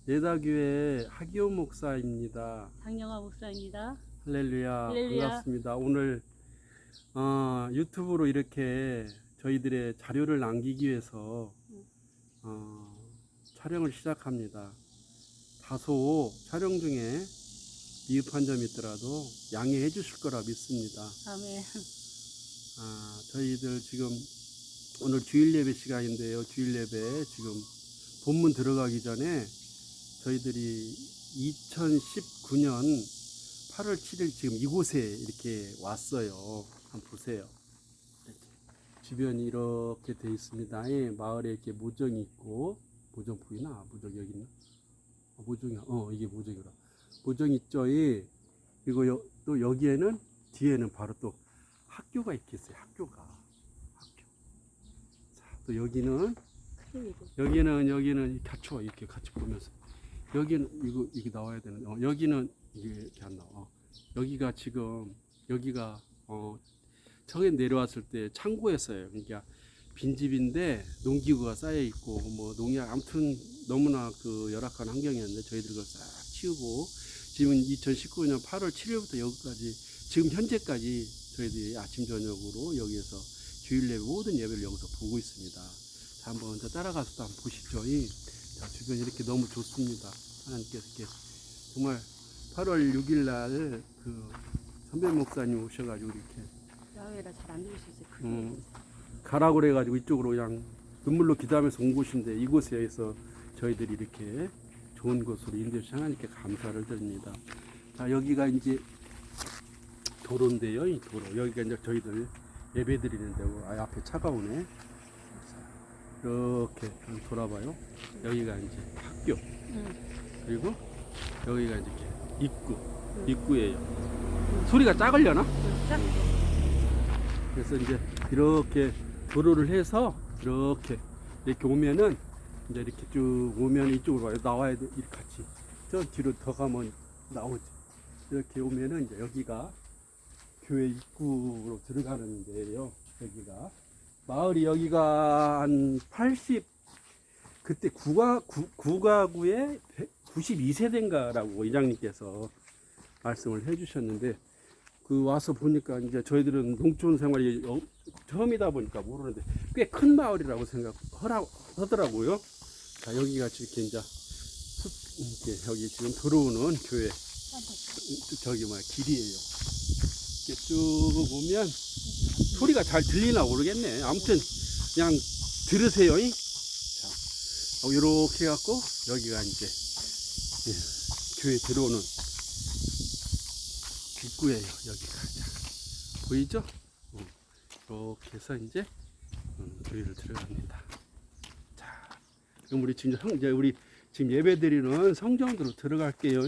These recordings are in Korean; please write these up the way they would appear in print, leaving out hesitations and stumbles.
예다교회 하기호 목사입니다. 장영아 목사입니다. 할렐루야, 할렐루야. 반갑습니다. 오늘 유튜브로 이렇게 저희들의 자료를 남기기 위해서 촬영을 시작합니다. 다소 촬영 중에 미흡한 점이 있더라도 양해해 주실 거라 믿습니다. 아멘. 저희들 지금 오늘 주일 예배 시간인데요. 주일 예배 지금 본문 들어가기 전에 저희들이 2019년 8월 7일 지금 이곳에 이렇게 왔어요. 한번 보세요. 이렇게 주변이 이렇게 되어 있습니다. 마을에 이렇게 모정이 있고, 모정 보이나? 모정 여기 있나? 모정이야. 이게 모정이라. 모정 있죠. 그리고 또 여기에는 뒤에는 바로 또 학교가 있겠어요. 학교. 자, 또 여기는 같이 이렇게 같이 보면서 여기는 이거 나와야 되는. 여기는 이게 안 나와. 여기가 지금 저기 내려왔을 때 창고였어요. 그러니까 빈집인데 농기구가 쌓여 있고 뭐 농약 아무튼 너무나 그 열악한 환경이었는데 저희들 그걸 싹 치우고 지금 2019년 8월 7일부터 여기까지 지금 현재까지 저희들이 아침 저녁으로 여기에서 주일 예배 모든 예배를 여기서 보고 있습니다. 자, 한번 따라가서 한번 보시죠. 자, 주변이 이렇게 너무 좋습니다. 하나님께서 이렇게 정말 8월 6일 날 그 선배 목사님 오셔가지고 이렇게 야외라 잘 안 들릴 수 있어요. 가라고 그래가지고 이쪽으로 그냥 눈물로 기도하면서 온 곳인데 이곳에서 저희들이 이렇게 좋은 곳으로 인도해 주신 하나님께 감사를 드립니다. 자, 여기가 이제 도로인데요. 이 도로. 여기가 이제 저희들 예배 드리는 데고, 앞에 차가 오네. 이렇게 돌아봐요. 여기가 이제 학교. 그리고 여기가 이제 입구예요. 소리가 작으려나? 그래서 이제 이렇게 도로를 해서 이렇게 오면은 이제 이렇게 쭉 오면 이쪽으로 와요. 나와야 돼. 이렇게 같이. 저 뒤로 더 가면 나오지. 이렇게 오면은 이제 여기가 교회 입구로 들어가는 데예요. 여기가 마을이 여기가 한 80 그때 구가구에 92세대인가라고 이장님께서 말씀을 해주셨는데 그 와서 보니까 이제 저희들은 농촌 생활이 처음이다 보니까 모르는데 꽤 큰 마을이라고 생각하더라고요. 자, 여기가 이렇게 이제 이렇게 여기 지금 들어오는 교회 저기 길이에요. 이렇게 쭉 오면 소리가 잘 들리나 모르겠네. 아무튼 그냥 들으세요. 자, 이렇게 해갖고 여기가 이제 교회 들어오는 입구예요. 여기가. 자, 보이죠? 이렇게 해서 이제 교회를 들어갑니다. 자, 그럼 우리 지금 예배드리는 성전으로 들어갈게요.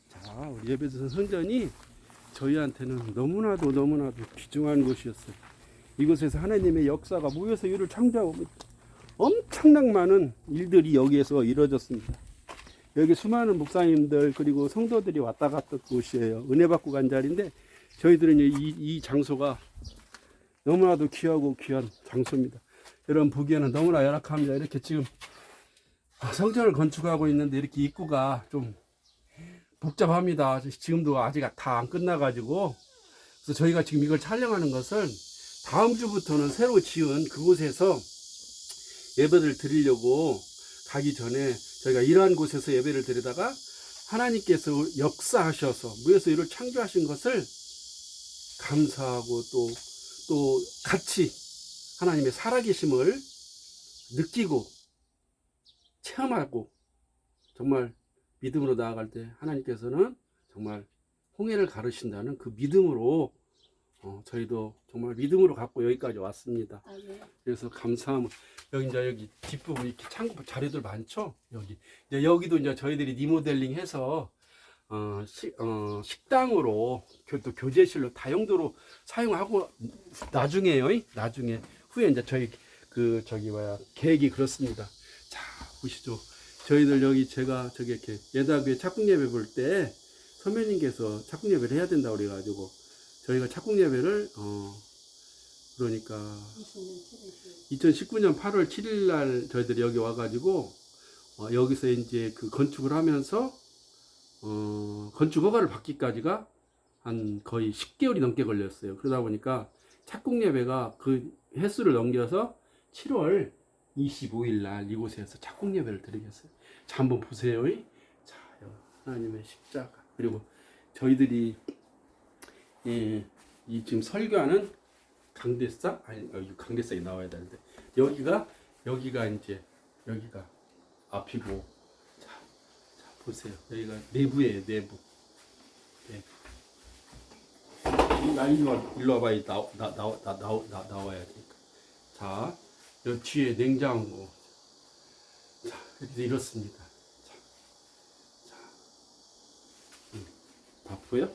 자, 우리 예배드리는 성전이 저희한테는 너무나도 귀중한 곳이었어요. 이곳에서 하나님의 역사가 모여서 이를 창조하고 엄청난 많은 일들이 여기에서 이루어졌습니다. 여기 수많은 목사님들 그리고 성도들이 왔다 갔던 곳이에요. 은혜 받고 간 자리인데 저희들은 이 장소가 너무나도 귀하고 귀한 장소입니다. 여러분 보기에는 너무나 열악합니다. 이렇게 지금 성전을 건축하고 있는데 이렇게 입구가 좀 복잡합니다. 지금도 아직 다 안 끝나가지고 그래서 저희가 지금 이걸 촬영하는 것은 다음 주부터는 새로 지은 그곳에서 예배를 드리려고 가기 전에 저희가 이러한 곳에서 예배를 드리다가 하나님께서 역사하셔서 모여서 이를 창조하신 것을 감사하고 또 같이 하나님의 살아계심을 느끼고 체험하고 정말 믿음으로 나아갈 때 하나님께서는 정말 홍해를 가르신다는 그 믿음으로 저희도 정말 믿음으로 갖고 여기까지 왔습니다. 그래서 감사함. 여기 뒷부분 이렇게 창고 자료들 많죠. 여기도 이제 저희들이 리모델링해서 식당으로 또 교제실로 다용도로 사용하고 나중에 후에 이제 계획이 그렇습니다. 자, 보시죠. 저희들 제가 이렇게 예다교회 착국 예배 볼 때 선배님께서 착국 예배를 해야 된다고 그래가지고 저희가 착국 예배를 그러니까 2019년 8월 7일 날 저희들이 여기 와가지고 여기서 이제 그 건축을 하면서 건축 허가를 받기까지가 한 거의 10개월이 넘게 걸렸어요. 그러다 보니까 착공 예배가 그 횟수를 넘겨서 7월 25일 날 이곳에서 착공 예배를 드리겠어요. 자, 한번 보세요. 자, 하나님의 십자가. 그리고 저희들이 이 지금 설교하는 강대상? 아니, 여기 강대상이 나와야 되는데 여기가 이제 여기가 앞이고, 자 보세요. 여기가 내부예요. 내부. 일로 와봐. 나와야 되니까. 자, 여기 뒤에 냉장고. 자, 이렇게 이렇습니다. 자, 다 보여?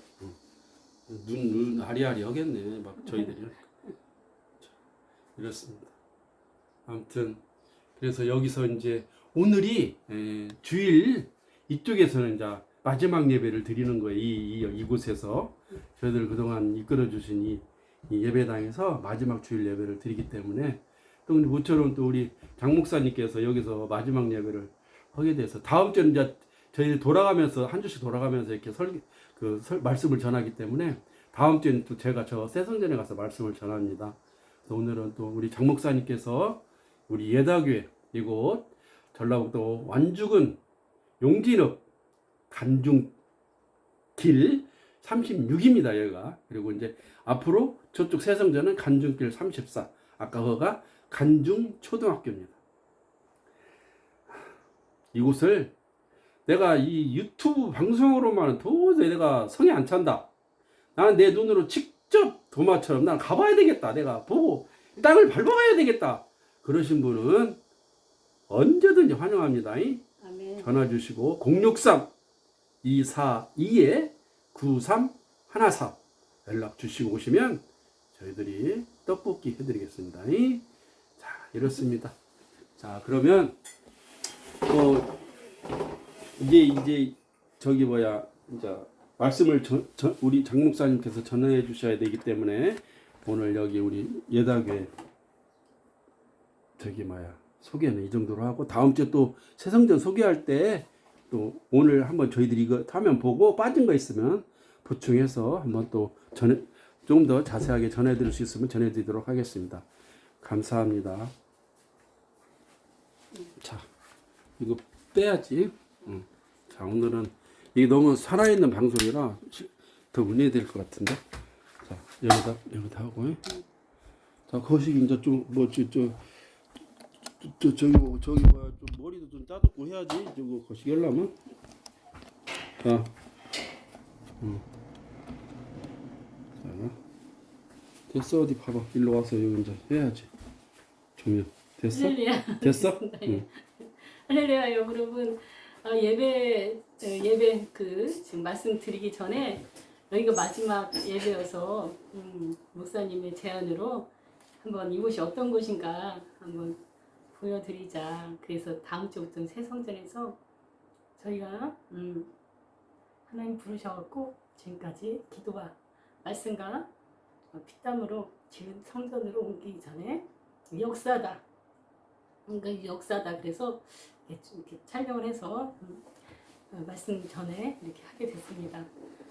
눈 아리아리하겠네. 막 저희들이. 자, 이렇습니다. 아무튼 그래서 여기서 이제 오늘이 주일 이쪽에서는 이제 마지막 예배를 드리는 거예요. 이곳에서 저희들 그동안 이끌어 주신 이 예배당에서 마지막 주일 예배를 드리기 때문에, 또 모처럼 또 우리 장 목사님께서 여기서 마지막 예배를 하게 돼서 다음 주는 이제 저희들 돌아가면서 한 주씩 돌아가면서 이렇게 말씀을 전하기 때문에 다음 주에는 또 제가 저 세성전에 가서 말씀을 전합니다. 그래서 오늘은 또 우리 장 목사님께서 우리 예다교회 이곳 전라북도 완주군 용진읍 간중길 36입니다. 여기가. 그리고 이제 앞으로 저쪽 세성전은 간중길 34. 아까 거가 간중초등학교입니다. 이곳을 내가 이 유튜브 방송으로만은 도저히 내가 성에 안 찬다. 나는 내 눈으로 직접 도마처럼 난 가봐야 되겠다. 내가 보고 땅을 밟아봐야 되겠다. 그러신 분은 언제든지 환영합니다. 아멘. 전화 주시고 063-242-9314 연락 주시고 오시면 저희들이 떡볶이 해드리겠습니다. 자, 이렇습니다. 자, 그러면 이제 저기 이제 말씀을 우리 장 목사님께서 전해 주셔야 되기 때문에 오늘 여기 우리 예다교회 소개는 이 정도로 하고, 다음 주에 또 세성전 소개할 때 또 오늘 한번 저희들이 이거 화면 보고 빠진 거 있으면 보충해서 한번 또 좀 더 자세하게 전해드릴 수 있으면 전해드리도록 하겠습니다. 감사합니다. 자, 이거 빼야지. 자, 오늘은 이게 너무 살아있는 방송이라 더 문의해야 될 것 같은데. 자, 여기다 하고. 자, 거시기 이제 좀 저기 좀 머리도 좀 따뜻고 해야지. 저거 거시기 하려면. 자, 자, 됐어. 어디 봐봐. 일로 와서 여기 이제 해야지. 조명 됐어? 할렐루야. 됐어? 네. 할렐루야, 여러분. 예배 지금 말씀드리기 전에 여기가 마지막 예배여서 목사님의 제안으로 한번 이곳이 어떤 곳인가 한번 보여드리자. 그래서 다음 주부터는 새성전에서 저희가 하나님 부르셔갖고 지금까지 기도와 말씀과 피땀으로 지은 성전으로 옮기기 전에 역사다. 그러니까 역사다. 그래서 이렇게 촬영을 해서 말씀 전에 이렇게 하게 됐습니다.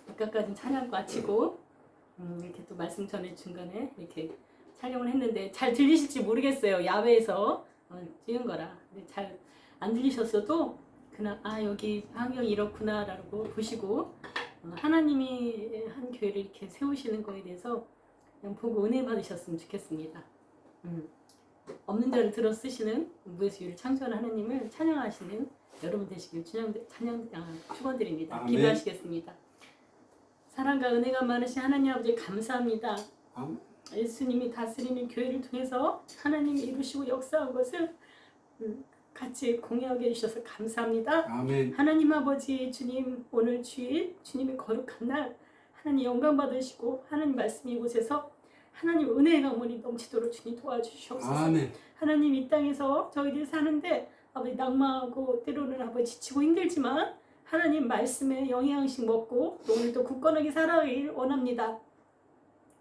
아까까지는 촬영 마치고 이렇게 또 말씀 전에 중간에 이렇게 촬영을 했는데 잘 들리실지 모르겠어요. 야외에서 찍은 거라. 근데 잘 안 들리셨어도 그냥 여기 환경이 이렇구나라고 보시고 하나님이 한 교회를 이렇게 세우시는 거에 대해서 그냥 보고 은혜 받으셨으면 좋겠습니다. 없는 자를 들어 쓰시는 무에서 유를 창조하는 하나님을 찬양하시는 여러분 되시길 축원드립니다. 아멘. 기도하시겠습니다. 사랑과 은혜가 많으신 하나님 아버지 감사합니다. 아멘. 예수님이 다스리는 교회를 통해서 하나님이 이루시고 역사한 것을 같이 공유하게 해주셔서 감사합니다. 아멘. 하나님 아버지 주님, 오늘 주일 주님의 거룩한 날 하나님 영광 받으시고 하나님 말씀 이곳에서 하나님 은혜가 어머니 넘치도록 주님 도와주시옵소서. 아멘. 하나님 이 땅에서 저희들이 사는데 아버지 낙마하고 때로는 아버지 지치고 힘들지만 하나님 말씀의 영양식 먹고 또 오늘도 굳건하게 살아가길 원합니다.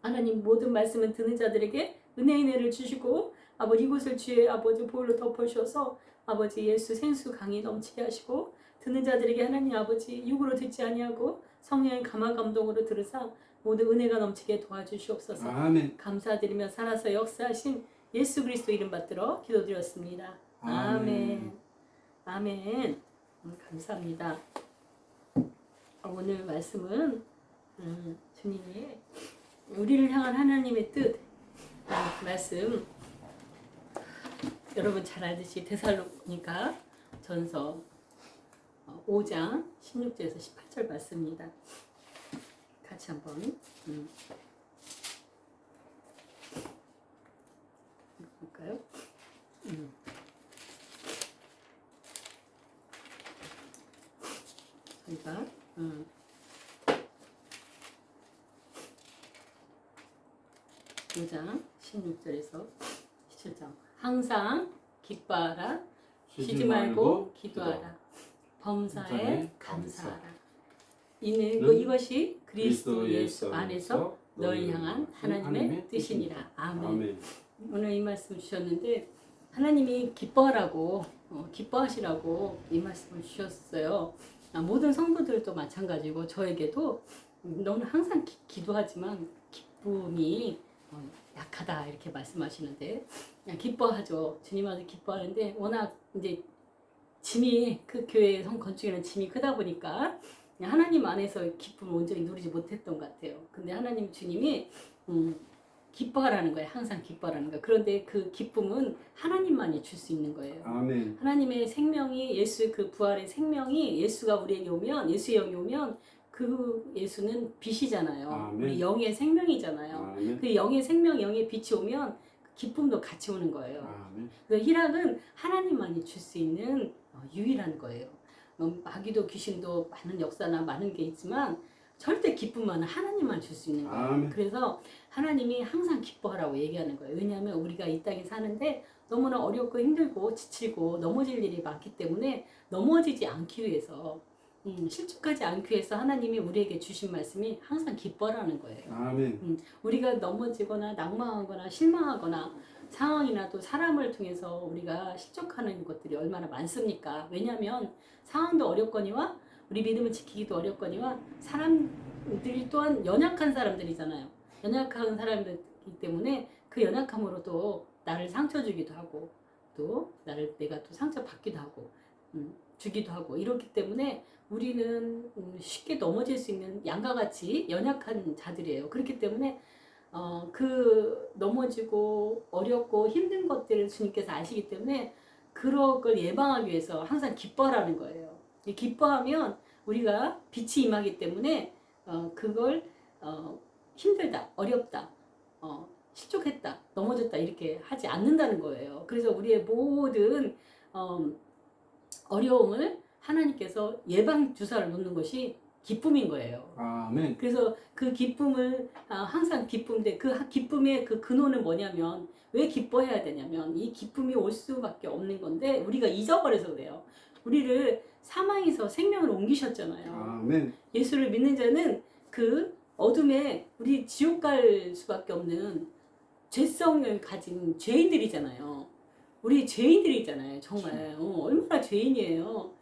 하나님 모든 말씀을 듣는 자들에게 은혜를 주시고 아버지 이곳을 주의 아버지 보혈로 덮어주셔서 아버지 예수 생수 강이 넘치게 하시고 듣는 자들에게 하나님 아버지 육으로 듣지 아니하고 성령의 감화 감동으로 들으사 모두 은혜가 넘치게 도와주시옵소서. 아멘. 감사드리며 살아서 역사하신 예수 그리스도 이름 받들어 기도드렸습니다. 아멘. 아멘. 감사합니다. 오늘 말씀은 주님이 우리를 향한 하나님의 뜻 말씀 여러분 잘 알듯이 데살로니가 전서 5장 16절에서 18절 말씀입니다. 같이 한번 볼까요? 저희가 5장 16절에서 17장 항상 기뻐하라 쉬지 말고 기도하라 범사에 감사하라 이것이 그리스도 예수 안에서 너희 향한 하나님의 뜻이니라. 아멘. 오늘 이 말씀 주셨는데 하나님이 기뻐하라고 기뻐하시라고 이 말씀을 주셨어요. 모든 성도들도 마찬가지고 저에게도 너는 항상 기도하지만 기쁨이 약하다 이렇게 말씀하시는데 그냥 기뻐하죠. 주님 안에서 기뻐하는데 워낙 이제 짐이 그 교회 성 건축에는 짐이 크다 보니까 하나님 안에서 기쁨을 온전히 누리지 못했던 것 같아요. 근데 하나님 주님이 기뻐하라는 거예요. 항상 기뻐하라는 거예요. 그런데 그 기쁨은 하나님만이 줄 수 있는 거예요. 아멘. 하나님의 생명이 예수 그 부활의 생명이 예수가 우리에게 오면 예수의 영이 오면 그 예수는 빛이잖아요. 아멘. 우리 영의 생명이잖아요. 아멘. 그 영의 생명, 영의 빛이 오면 기쁨도 같이 오는 거예요. 아멘. 그래서 희락은 하나님만이 줄 수 있는 유일한 거예요. 마귀도 귀신도 많은 역사나 많은 게 있지만 절대 기쁨만은 하나님만 줄 수 있는 거예요. 아멘. 그래서 하나님이 항상 기뻐하라고 얘기하는 거예요. 왜냐하면 우리가 이 땅에 사는데 너무나 어렵고 힘들고 지치고 넘어질 일이 많기 때문에 넘어지지 않기 위해서 실족하지 않기 위해서 하나님이 우리에게 주신 말씀이 항상 기뻐라는 거예요. 아멘. 우리가 넘어지거나 낙망하거나 실망하거나 상황이나 또 사람을 통해서 우리가 실족하는 것들이 얼마나 많습니까? 왜냐하면 상황도 어렵거니와 우리 믿음을 지키기도 어렵거니와 사람들이 또한 연약한 사람들이잖아요. 연약한 사람들이기 때문에 그 연약함으로도 나를 상처 주기도 하고 또 내가 또 상처 받기도 하고 주기도 하고 이렇기 때문에 우리는 쉽게 넘어질 수 있는 양과 같이 연약한 자들이에요. 그렇기 때문에 그 넘어지고 어렵고 힘든 것들을 주님께서 아시기 때문에 그런 걸 예방하기 위해서 항상 기뻐하라는 거예요. 기뻐하면 우리가 빛이 임하기 때문에 그걸 힘들다, 어렵다, 실족했다, 넘어졌다 이렇게 하지 않는다는 거예요. 그래서 우리의 모든 어려움을 하나님께서 예방 주사를 놓는 것이 기쁨인 거예요. 아멘. 그래서 그 기쁨을 항상 기쁨인데 그 기쁨의 그 근원은 뭐냐면 왜 기뻐해야 되냐면 이 기쁨이 올 수밖에 없는 건데 우리가 잊어버려서 그래요. 우리를 사망에서 생명으로 옮기셨잖아요. 아멘. 예수를 믿는 자는 그 어둠에 우리 지옥 갈 수밖에 없는 죄성을 가진 죄인들이잖아요. 우리 죄인들이잖아요. 정말 얼마나 죄인이에요.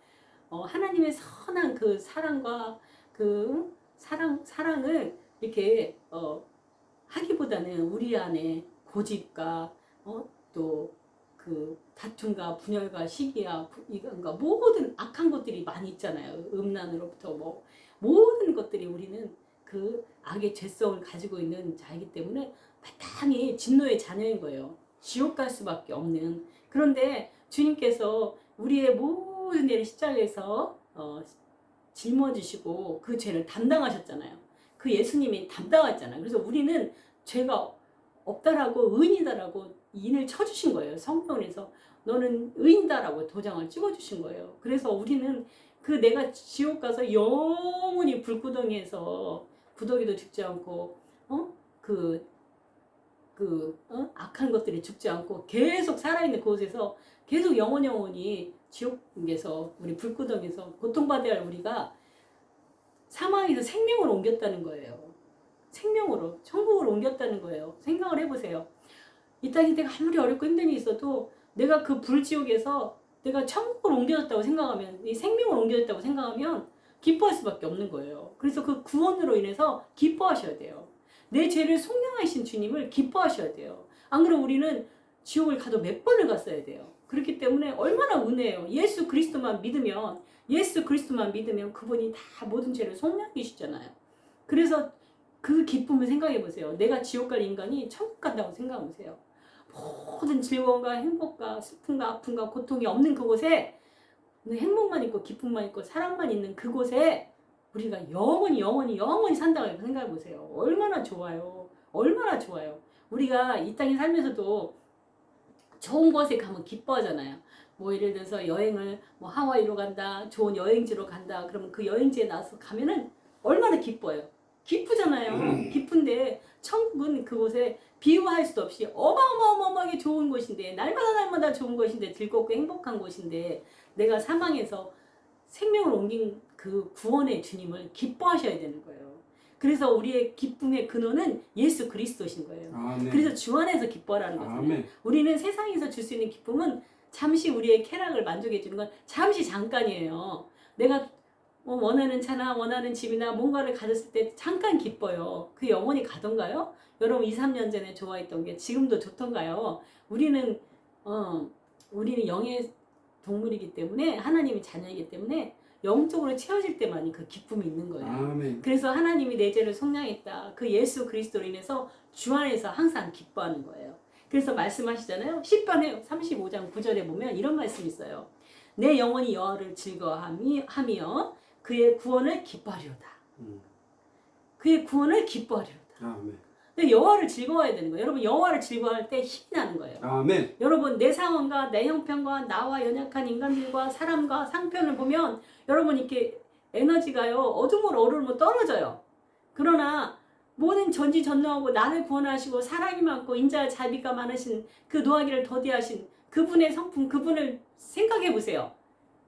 하나님의 선한 그 사랑과 그 사랑을 이렇게 하기보다는 우리 안에 고집과 또 그 다툼과 분열과 시기와 이건가 모든 악한 것들이 많이 있잖아요. 음란으로부터 모든 것들이 우리는 그 악의 죄성을 가지고 있는 자이기 때문에 마땅히 진노의 자녀인 거예요. 지옥 갈 수밖에 없는. 그런데 주님께서 우리의 모든 죄를 십자가에서 짊어지시고 그 죄를 담당하셨잖아요. 그 예수님이 담당했잖아요. 그래서 우리는 죄가 없다라고 의인이다라고 인을 쳐주신 거예요. 성경에서 너는 의인다라고 도장을 찍어주신 거예요. 그래서 우리는 그 내가 지옥 가서 영원히 불구덩이에서 구더기도 죽지 않고 악한 것들이 죽지 않고 계속 살아있는 그곳에서 계속 영원히 지옥에서 우리 불구덩이에서 고통받아야 할 우리가 사망에서 생명으로 옮겼다는 거예요. 생명으로 천국으로 옮겼다는 거예요. 생각을 해보세요. 이 땅에 내가 아무리 어렵고 힘든 일이 있어도 내가 그 불지옥에서 내가 천국을 옮겨졌다고 생각하면, 이 생명을 옮겨졌다고 생각하면 기뻐할 수밖에 없는 거예요. 그래서 그 구원으로 인해서 기뻐하셔야 돼요. 내 죄를 속량하신 주님을 기뻐하셔야 돼요. 안 그러면 우리는 지옥을 가도 몇 번을 갔어야 돼요. 그렇기 때문에 얼마나 은혜예요. 예수 그리스도만 믿으면 그분이 다 모든 죄를 속량해주시잖아요. 그래서 그 기쁨을 생각해 보세요. 내가 지옥 갈 인간이 천국 간다고 생각해 보세요. 모든 즐거움과 행복과 슬픔과 아픔과 고통이 없는 그곳에, 행복만 있고 기쁨만 있고 사랑만 있는 그곳에 우리가 영원히 산다고 생각해 보세요. 얼마나 좋아요. 얼마나 좋아요. 우리가 이 땅에 살면서도 좋은 곳에 가면 기뻐하잖아요. 뭐 예를 들어서 여행을 뭐 하와이로 간다, 좋은 여행지로 간다. 그러면 그 여행지에 나서 가면은 얼마나 기뻐요. 기쁘잖아요. 기쁜데 천국은 그곳에 비유할 수도 없이 어마어마하게 좋은 곳인데, 날마다 좋은 곳인데, 즐겁고 행복한 곳인데, 내가 사망해서 생명을 옮긴 그 구원의 주님을 기뻐하셔야 되는 거예요. 그래서 우리의 기쁨의 근원은 예수 그리스도신 거예요. 아멘. 그래서 주 안에서 기뻐하라는 거잖아요. 아멘. 우리는 세상에서 줄 수 있는 기쁨은 잠시 우리의 쾌락을 만족해 주는 건 잠시 잠깐이에요. 내가 원하는 차나 원하는 집이나 뭔가를 가졌을 때 잠깐 기뻐요. 그 영원히 가던가요? 여러분 2, 3년 전에 좋아했던 게 지금도 좋던가요? 우리는 영의 동물이기 때문에, 하나님의 자녀이기 때문에 영적으로 채워질 때만이 그 기쁨이 있는 거예요. 아멘. 그래서 하나님이 내 죄를 속량했다. 그 예수 그리스도로 인해서 주 안에서 항상 기뻐하는 거예요. 그래서 말씀하시잖아요. 시편의 35장 9절에 보면 이런 말씀이 있어요. 내 영혼이 여호와를 즐거워하며 그의 구원을 기뻐하리로다. 그의 구원을 기뻐하리로다. 아멘. 근데 여호와를 즐거워해야 되는 거예요. 여러분 여호와를 즐거워할 때 힘이 나는 거예요. 아멘. 여러분 내 상황과 내 형편과 나와 연약한 인간들과 사람과 상편을 보면 여러분 이렇게 에너지가요 어둠으로 떨어져요. 그러나 모든 전지전능하고 나를 구원하시고 사랑이 많고 인자와 자비가 많으신 그 노하기를 더디하신 그분의 성품, 그분을 생각해 보세요.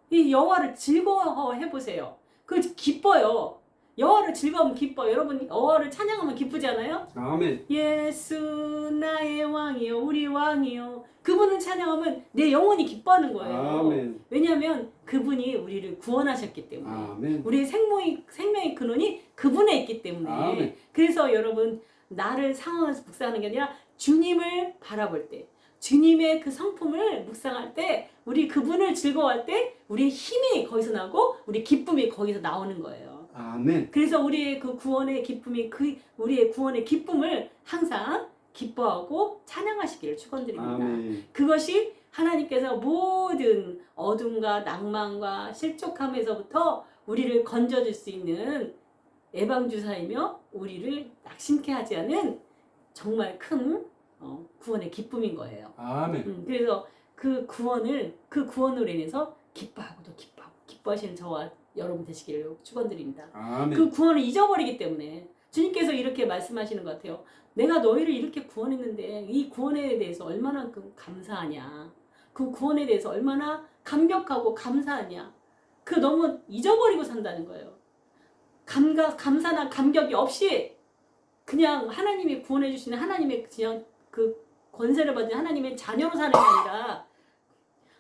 이 여호와를 즐거워해 보세요. 그 기뻐요. 여호와를 즐거우면 기뻐요. 여러분 여호와를 찬양하면 기쁘지 않아요? 아멘. 예수 나의 왕이요 우리 왕이요. 그분을 찬양하면 내 영혼이 기뻐하는 거예요. 아멘. 왜냐하면 그분이 우리를 구원하셨기 때문에. 아멘. 우리의 생명의 근원이 그분에 있기 때문에. 아멘. 그래서 여러분 나를 상황에서 묵상하는 게 아니라 주님을 바라볼 때, 주님의 그 성품을 묵상할 때, 우리 그분을 즐거워할 때 우리의 힘이 거기서 나고 우리 기쁨이 거기서 나오는 거예요. 아멘. 그래서 우리의 그 구원의 기쁨이 우리의 구원의 기쁨을 항상 기뻐하고 찬양하시기를 축원드립니다. 아멘. 그것이 하나님께서 모든 어둠과 낭만과 실족함에서부터 우리를 건져줄 수 있는 예방주사이며 우리를 낙심케 하지 않은 정말 큰 구원의 기쁨인 거예요. 아멘. 그래서 그 구원으로 인해서 기뻐하고 기뻐하시는 저와 여러분 되시기를 축원드립니다. 아멘. 그 구원을 잊어버리기 때문에 주님께서 이렇게 말씀하시는 것 같아요. 내가 너희를 이렇게 구원했는데 이 구원에 대해서 얼마나 감사하냐. 그 구원에 대해서 얼마나 감격하고 감사하냐. 그 너무 잊어버리고 산다는 거예요. 감사나 감격이 없이 그냥 하나님이 구원해 주시는 하나님의 그냥 그 권세를 받은 하나님의 자녀로 사는 게 아니라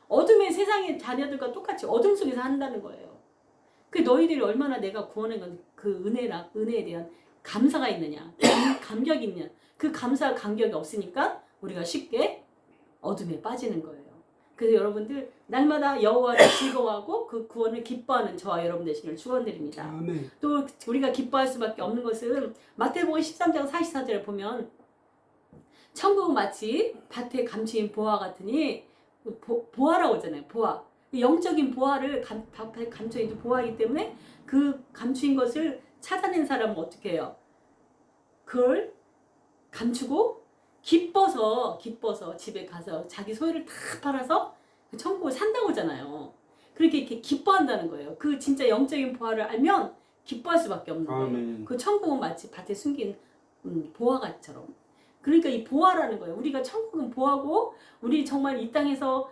어둠의 세상의 자녀들과 똑같이 어둠 속에서 한다는 거예요. 그 너희들이 얼마나 내가 구원한 건 그 은혜에 대한 감사가 있느냐, 감격이 있느냐. 그 감사, 감격이 없으니까 우리가 쉽게 어둠에 빠지는 거예요. 그래서 여러분들 날마다 여호와를 즐거워하고 그 구원을 기뻐하는 저와 여러분 되시기를 축원드립니다. 아멘. 또 우리가 기뻐할 수밖에 없는 것은 마태복음 13장 44절을 보면 천국은 마치 밭에 감추인 보화 같으니 보화라고 하잖아요. 보화. 영적인 보화를 밭에 감춰있는 보화이기 때문에 그 감추인 것을 찾아낸 사람은 어떻게 해요? 그걸 감추고 기뻐서 집에 가서 자기 소유를 다 팔아서 그 천국을 산다고 하잖아요. 그렇게 이렇게 기뻐한다는 거예요. 그 진짜 영적인 보화를 알면 기뻐할 수밖에 없는 거예요. 아멘. 그 천국은 마치 밭에 숨긴 보화같처럼. 그러니까 이 보화라는 거예요. 우리가 천국은 보화고 우리 정말 이 땅에서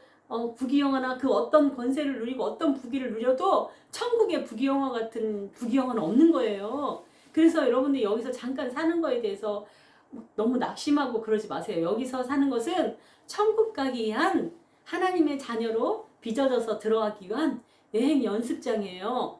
부귀영화나 그 어떤 권세를 누리고 어떤 부귀를 누려도 천국의 부귀영화 같은 부귀영화는 없는 거예요. 그래서 여러분들 여기서 잠깐 사는 거에 대해서 너무 낙심하고 그러지 마세요. 여기서 사는 것은 천국 가기 위한 하나님의 자녀로 빚어져서 들어가기 위한 여행 연습장이에요.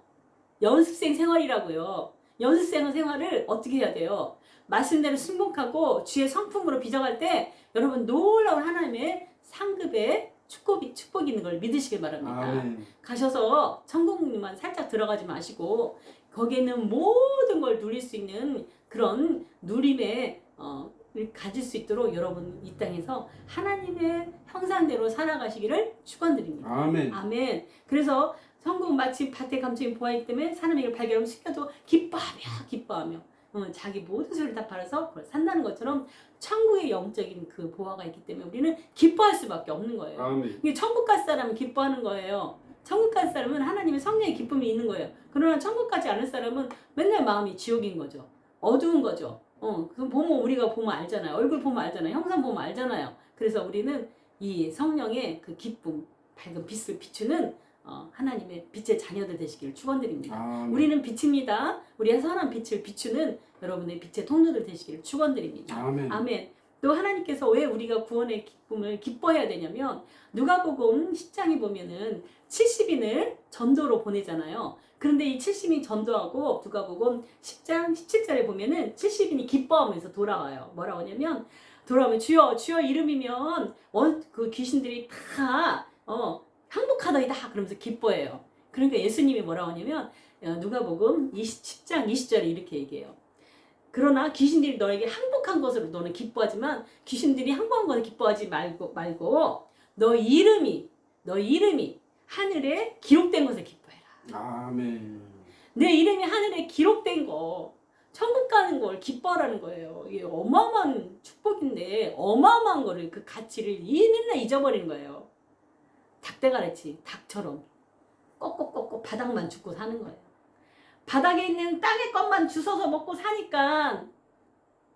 연습생 생활이라고요. 연습생 생활을 어떻게 해야 돼요? 말씀대로 순복하고 주의 성품으로 빚어갈 때 여러분 놀라운 하나님의 상급의 축복이 있는 걸 믿으시길 바랍니다. 아멘. 가셔서 천국만 살짝 들어가지 마시고 거기에는 모든 걸 누릴 수 있는 그런 누림의 가질 수 있도록 여러분 이 땅에서 하나님의 형상대로 살아가시기를 축원드립니다. 아멘. 아멘. 그래서 천국 마치 밭에 감추인 보화이기 때문에 사람에게 발견하면 시켜도 기뻐하며 자기 모든 소리를 다 팔아서 그걸 산다는 것처럼 천국의 영적인 그 보화가 있기 때문에 우리는 기뻐할 수밖에 없는 거예요. 아멘. 이게 천국 갈 사람은 기뻐하는 거예요. 천국 갈 사람은 하나님의 성령의 기쁨이 있는 거예요. 그러나 천국 가지 않을 사람은 맨날 마음이 지옥인 거죠. 어두운 거죠. 그럼 우리가 보면 알잖아요. 얼굴 보면 알잖아요. 형상 보면 알잖아요. 그래서 우리는 이 성령의 그 기쁨, 밝은 빛을 비추는 하나님의 빛의 자녀들 되시기를 축원드립니다. 아멘. 우리는 빛입니다. 우리의 선한 빛을 비추는 여러분의 빛의 통로들 되시기를 축원드립니다. 아멘. 아멘. 또 하나님께서 왜 우리가 구원의 기쁨을 기뻐해야 되냐면 누가복음 10장에 보면은 70인을 전도로 보내잖아요. 그런데 이 70인 전도하고 누가복음 10장 17절에 보면은 70인이 기뻐하면서 돌아와요. 뭐라고 하냐면 돌아오면 주여 이름이면 그 귀신들이 다 항복하더이다 그러면서 기뻐해요. 그러니까 예수님이 뭐라고 하냐면 누가복음 10장 20절에 이렇게 얘기해요. 그러나 귀신들이 너에게 항복한 것으로 너는 기뻐하지만 귀신들이 항복한 것을 기뻐하지 말고 너 이름이 하늘에 기록된 것을 기뻐해라. 아멘. 내 이름이 하늘에 기록된 거 천국 가는 걸 기뻐하라는 거예요. 이게 어마어마한 축복인데 어마어마한 거를 그 가치를 맨날 잊어버리는 거예요. 닭대가리치 닭처럼 꼭꼭꼭꼭 바닥만 죽고 사는 거예요. 바닥에 있는 땅의 것만 주워서 먹고 사니까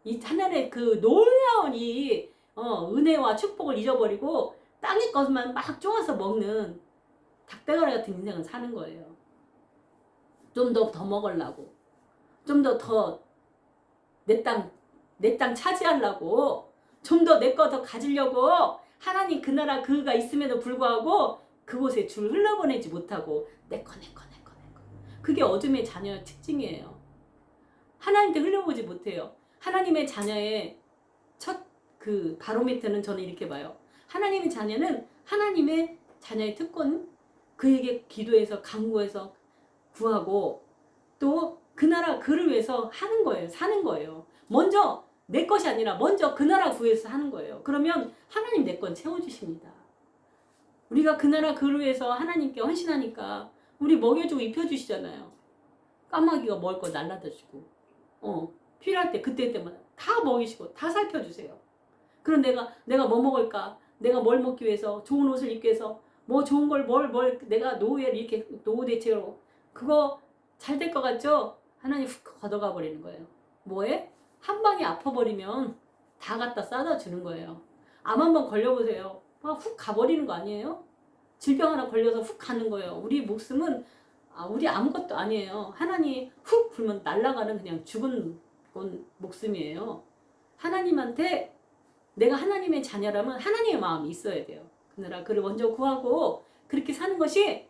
이 하늘의 그 놀라운 이 은혜와 축복을 잊어버리고 땅의 것만 막 쪼아서 먹는 닭대가리 같은 인생을 사는 거예요. 좀 더 먹으려고, 좀 더 내 땅 차지하려고, 좀 더 내 거 더 가지려고 하나님 그 나라 그가 있음에도 불구하고 그곳에 줄 흘러보내지 못하고 내 거. 그게 어둠의 자녀의 특징이에요. 하나님께 흘려보지 못해요. 하나님의 자녀의 첫 그 바로미터는 저는 이렇게 봐요. 하나님의 자녀는 하나님의 자녀의 특권, 그에게 기도해서 간구해서 구하고 또 그 나라 그를 위해서 하는 거예요. 사는 거예요. 먼저 내 것이 아니라 먼저 그 나라 구해서 하는 거예요. 그러면 하나님 내 건 채워주십니다. 우리가 그 나라 그를 위해서 하나님께 헌신하니까 우리 먹여주고 입혀주시잖아요. 까마귀가 먹을 거 날라다 주고 필요할 때 그때 때마다 다 먹이시고 다 살펴주세요. 그럼 내가 뭐 먹을까? 내가 뭘 먹기 위해서 좋은 옷을 입기 위해서 뭐 좋은 걸 내가 노후에 이렇게 노후 대책으로 그거 잘 될 것 같죠? 하나님 훅 걷어가 버리는 거예요. 뭐해? 한 방에 아파버리면 다 갖다 싸다 주는 거예요. 암 한번 걸려보세요. 훅 가버리는 거 아니에요? 질병 하나 걸려서 훅 가는 거예요. 우리 목숨은 우리 아무것도 아니에요. 하나님 훅 불면 날아가는 그냥 죽은 목숨이에요. 하나님한테 내가 하나님의 자녀라면 하나님의 마음이 있어야 돼요. 그 나라 그를 먼저 구하고 그렇게 사는 것이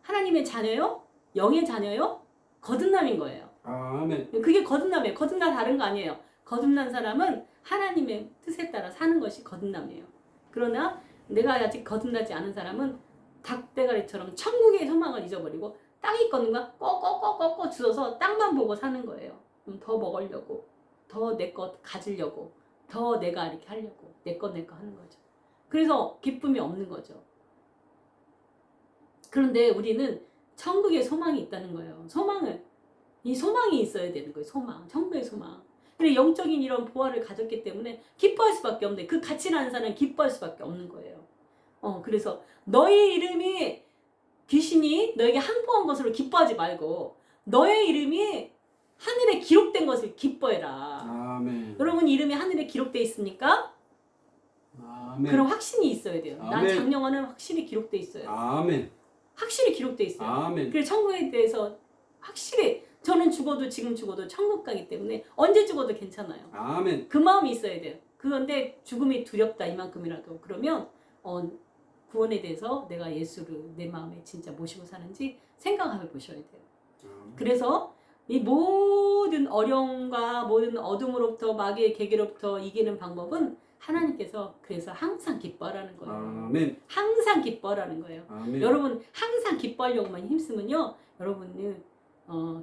하나님의 자녀요? 영의 자녀요? 거듭남인 거예요. 아멘. 그게 거듭남이에요. 거듭나 다른 거 아니에요. 거듭난 사람은 하나님의 뜻에 따라 사는 것이 거듭남이에요. 그러나 내가 아직 거듭나지 않은 사람은 닭대가리처럼 천국의 소망을 잊어버리고 땅이 거는가 꼬꼬꼬꼬꼬 주워서 땅만 보고 사는 거예요. 더 먹으려고, 더 내 것 가지려고, 더 내가 이렇게 하려고 내 거 하는 거죠. 그래서 기쁨이 없는 거죠. 그런데 우리는 천국에 소망이 있다는 거예요. 이 소망이 있어야 되는 거예요. 천국의 소망. 그래 영적인 이런 보화를 가졌기 때문에 기뻐할 수밖에 없는데 그 가치 나는 사람은 기뻐할 수밖에 없는 거예요. 그래서 너의 이름이 귀신이 너에게 항복한 것으로 기뻐하지 말고 너의 이름이 하늘에 기록된 것을 기뻐해라. 아멘. 여러분 이름이 하늘에 기록되어 있습니까? 아멘. 그런 확신이 있어야 돼요. 난 아멘. 장영화는 확실히 기록되어 있어요. 아멘. 확실히 기록되어 있어요. 아멘. 그래서 천국에 대해서 확실히 저는 죽어도 지금 죽어도 천국 가기 때문에 언제 죽어도 괜찮아요. 아멘. 그 마음이 있어야 돼요. 그런데 죽음이 두렵다 이만큼이라도 그러면 구원에 대해서 내가 예수를 내 마음에 진짜 모시고 사는지 생각해 보셔야 돼요. 그래서 이 모든 어려움과 모든 어둠으로부터 마귀의 계계로부터 이기는 방법은 하나님께서 그래서 항상 기뻐하라는 거예요. 아멘. 항상 기뻐하라는 거예요. 아멘. 여러분 항상 기뻐하려고만 힘쓰면요, 여러분은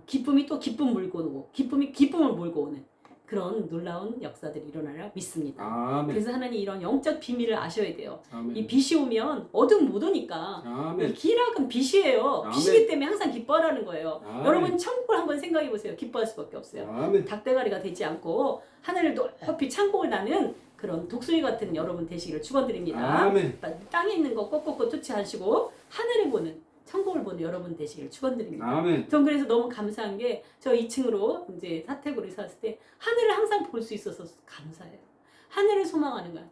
기쁨이 또 기쁨 몰고 오고 기쁨이 기쁨을 몰고 오는 그런 놀라운 역사들이 일어나리라 믿습니다. 아멘. 그래서 하나님 이런 영적 비밀을 아셔야 돼요. 아멘. 이 빛이 오면 어둠 못 오니까. 이 아멘. 기락은 빛이에요. 아멘. 빛이기 때문에 항상 기뻐하라는 거예요. 아멘. 여러분 천국을 한번 생각해 보세요. 기뻐할 수밖에 없어요. 아멘. 닭대가리가 되지 않고 하늘을 높이 창고를 나는 그런 독수리 같은 여러분 되시기를 축원드립니다. 아멘. 땅에 있는 거 꼭꼭꼭 투치하시고 하늘을 보는 천국을 보는 여러분 되시기를 축원드립니다. 아멘. 전 그래서 너무 감사한 게 저 2층으로 이제 사택으로 이사했을 때 하늘을 항상 볼 수 있어서 감사해요. 하늘을 소망하는 거야.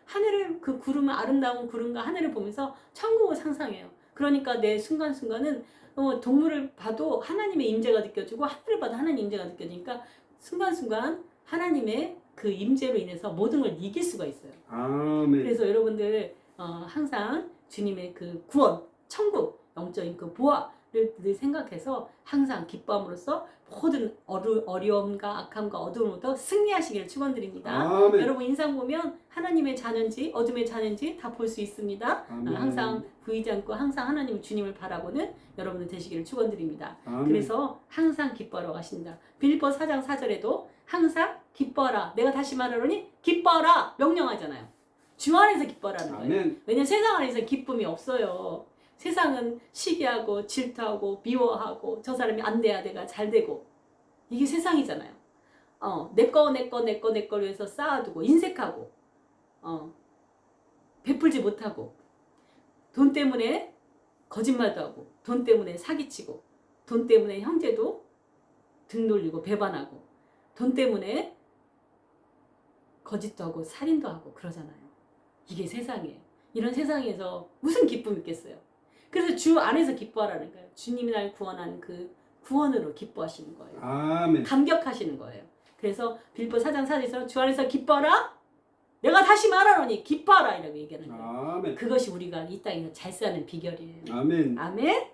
하늘을 그 구름을 아름다운 구름과 하늘을 보면서 천국을 상상해요. 그러니까 내 순간순간은 동물을 봐도 하나님의 임재가 느껴지고 하늘을 봐도 하나님의 임재가 느껴지니까 순간순간 하나님의 그 임재로 인해서 모든 걸 이길 수가 있어요. 아멘. 그래서 여러분들 항상 주님의 그 구원, 천국, 영적인 그 보화를 늘 생각해서 항상 기뻐함으로써 모든 어려움과 악함과 어두움으로부터 승리하시기를 축원드립니다. 아멘. 여러분 인상 보면 하나님의 자녀인지 어둠의 자녀인지 다 볼 수 있습니다. 아멘. 항상 보이지 않고 항상 하나님 주님을 바라보는 여러분들 되시기를 축원드립니다. 아멘. 그래서 항상 기뻐하러 가신다. 빌립보 4장 4절에도 항상 기뻐하라. 내가 다시 말하노니 기뻐하라 명령하잖아요. 주 안에서 기뻐하라는 거예요. 아멘. 왜냐면 세상 안에서 기쁨이 없어요. 세상은 시기하고 질투하고 미워하고 저 사람이 안 돼야 내가 잘 되고 이게 세상이잖아요. 내거를 위해서 쌓아두고 인색하고 베풀지 못하고 돈 때문에 거짓말도 하고 돈 때문에 사기치고 돈 때문에 형제도 등 돌리고 배반하고 돈 때문에 거짓도 하고 살인도 하고 그러잖아요. 이게 세상이에요. 이런 세상에서 무슨 기쁨이 있겠어요. 그래서 주 안에서 기뻐하라는 거예요. 주님이 날 구원한 그 구원으로 기뻐하시는 거예요. 아멘. 감격하시는 거예요. 그래서 빌립보 4장 4절에서 주 안에서 기뻐하라. 내가 다시 말하노니 기뻐하라 이라고 얘기하는 거예요. 아멘. 그것이 우리가 이 땅에서 잘 사는 비결이에요. 아멘. 아멘.